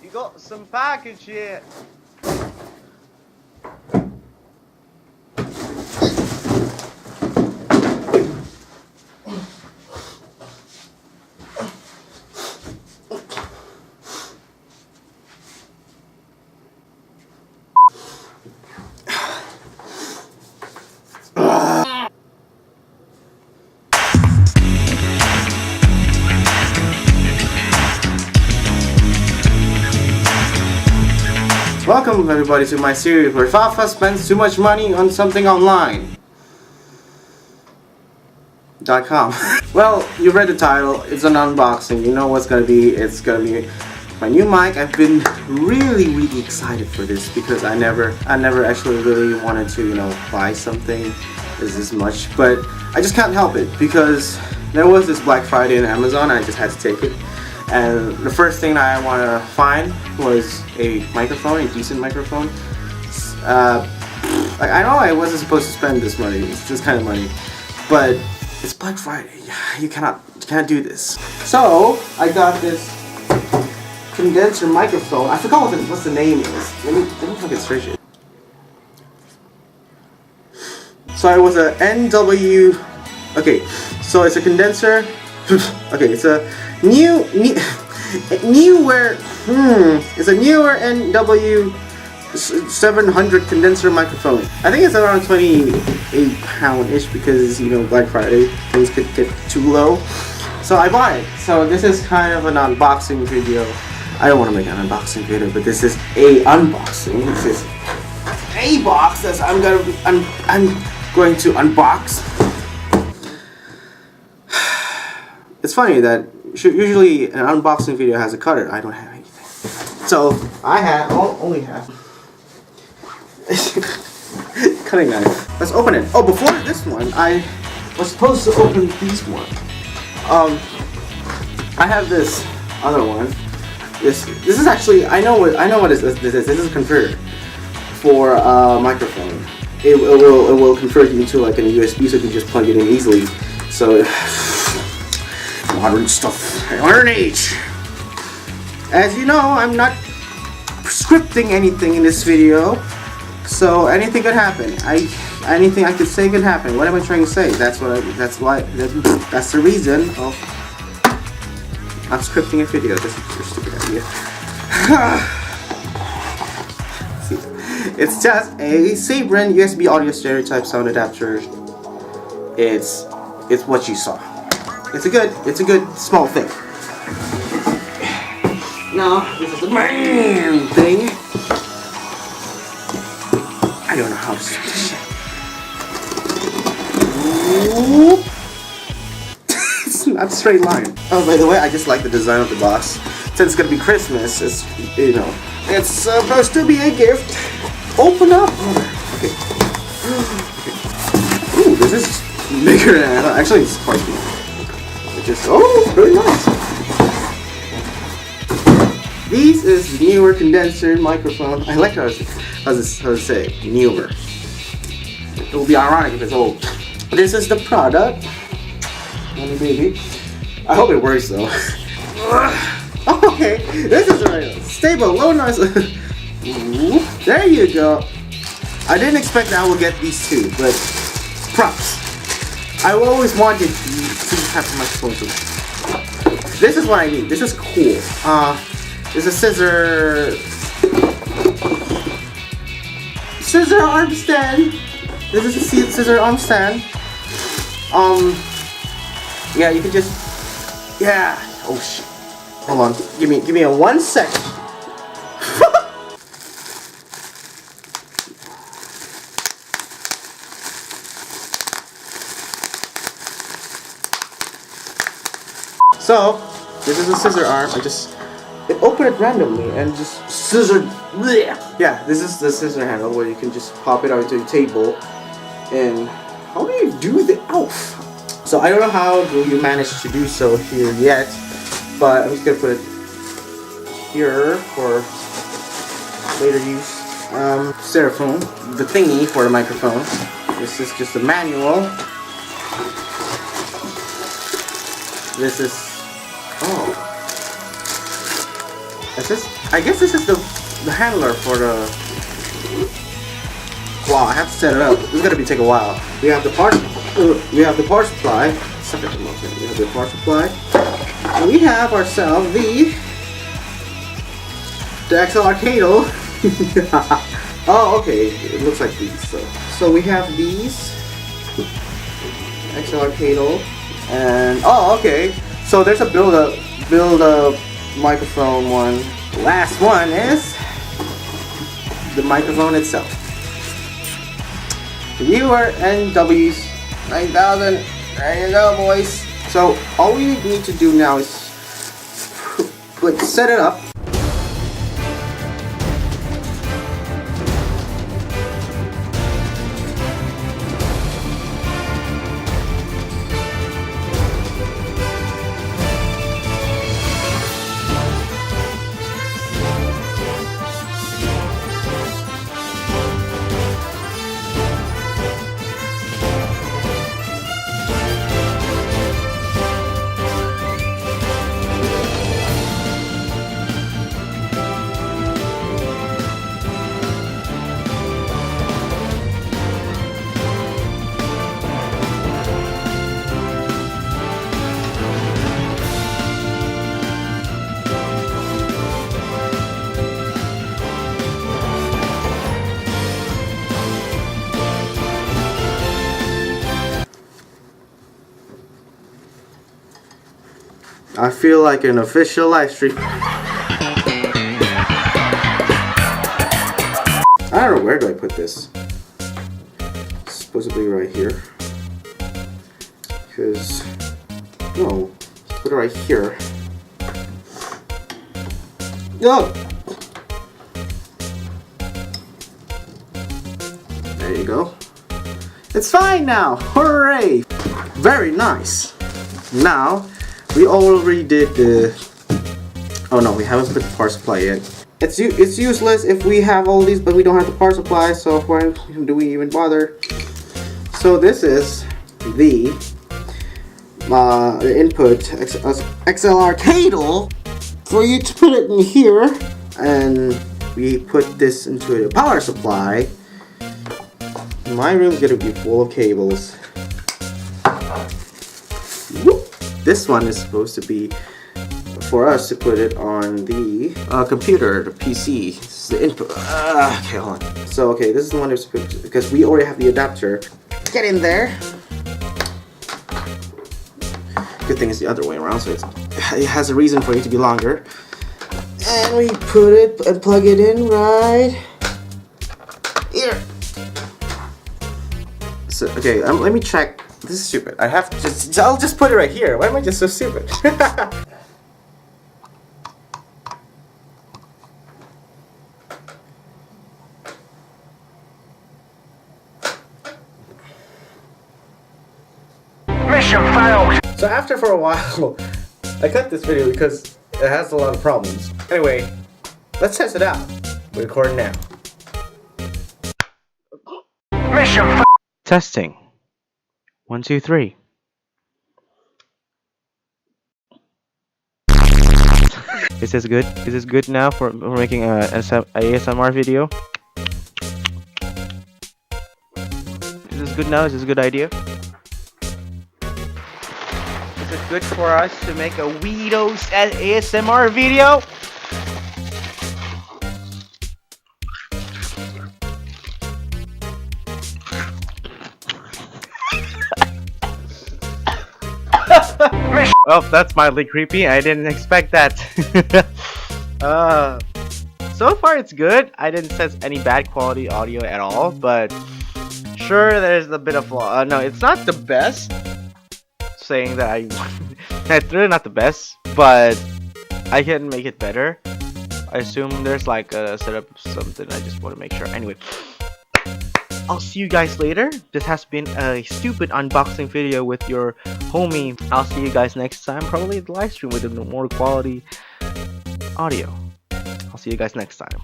You got some package here. Welcome everybody to my series where Fafa spends too much money on something online. .com. Well, you read the title, it's an unboxing, you know what's gonna be, it's gonna be my new mic. I've been really excited for this because I never actually really wanted to, buy something this much, but I just can't help it because there was this Black Friday on Amazon and I just had to take it. And the first thing I want to find was a microphone, a decent microphone. I know I wasn't supposed to spend this money, this kind of money, but it's Black Friday. You can't do this. So I got this condenser microphone. I forgot what the name is. Let me fucking search it. So it was a NW. Okay, so it's a condenser. Okay, it's a Neweer. It's a Neweer NW 700 condenser microphone. I think it's around 28 pound-ish because Black Friday things could get too low. So I bought it. So this is kind of an unboxing video. I don't want to make an unboxing video, but this is a unboxing. This is a box that I'm going to unbox. It's funny that usually an unboxing video has a cutter. I don't have anything. So I only have cutting knife. Let's open it. Oh, before this one, I was supposed to open these one. I have this other one. This is actually I know what this is. This is a converter for a microphone. It will convert you into like a USB, so you can just plug it in easily. So. Modern stuff. Modern age. As you know, I'm not scripting anything in this video, so anything could happen. Anything I could say could happen. What am I trying to say? That's the reason of I'm scripting a video. This is your stupid idea. See, it's just a Sabrin USB audio stereo type sound adapter. It's what you saw. It's a good small thing. Now, this is the main thing. I don't know how to say this shit. It's not a straight line. Oh, by the way, I just like the design of the box. Since it's gonna be Christmas, it's supposed to be a gift. Open up. Okay. Ooh, this is bigger than I thought. Actually, it's quite big. Very nice. This is Neweer condenser microphone. I like how to say Neweer. It will be ironic if it's old. This is the product. Baby. I hope it works though. Okay, this is right. Stable, low noise. There you go. I didn't expect that I would get these two, but props. I always wanted these type of microphones. This is what I need. This is cool. There's a scissor arm stand. This is a scissor arm stand. Yeah, you can just, yeah. Oh shit. Hold on. Give me a 1 second. So, this is a scissor arm. It opened it randomly and just scissored. Yeah, this is the scissor handle where you can just pop it onto your table. And how do you do the elf? So I don't know how you managed to do so here yet, but I'm just gonna put it here for later use. Styrofoam, the thingy for the microphone. This is just a manual. This is Is this? I guess this is the handler for the. Wow, I have to set it up. This is gonna take a while. We have the part. We have the power supply. Suck it, we have the power supply. And we have ourselves the XLR cable. Oh, okay. It looks like these. So we have these XLR cable, and oh, okay. So there's a build up microphone one. The last one is the microphone itself. The Neweer NW's 9000. There you go, boys. So all we need to do now is set it up. I feel like an official live stream. I don't know, where do I put this? It's supposed to be right here. Because, no, put it right here. No! There you go. It's fine now! Hooray! Very nice! Now, we already did the... Oh no, we haven't put the power supply yet. It's useless if we have all these, but we don't have the power supply, so why do we even bother? So this is the input XLR cable for you to put it in here, and we put this into a power supply. My room's gonna be full of cables. This one is supposed to be for us to put it on the computer, the PC. This is the input. Okay, hold on. So, okay, this is the one that's supposed to, because we already have the adapter. Get in there. Good thing it's the other way around, so it has a reason for it to be longer. And we put it and plug it in right here. So, okay, let me check. This is stupid. I'll just put it right here. Why am I just so stupid? Mission failed. So after for a while, I cut this video because it has a lot of problems. Anyway, let's test it out. We're recording now. Mission failed. Testing. 1, 2, 3. Is this good? Is this good now for making a ASMR video? Is this good now? Is this a good idea? Is it good for us to make a Weedos ASMR video? Oh, that's mildly creepy. I didn't expect that. So far it's good. I didn't sense any bad quality audio at all, but sure there's a bit of flaw. No, it's not the best. Saying that it's really not the best, but I can make it better. I assume there's like a setup of something. I just want to make sure. Anyway, I'll see you guys later. This has been a stupid unboxing video with your homie. I'll see you guys next time, probably the live stream with a more quality audio. I'll see you guys next time.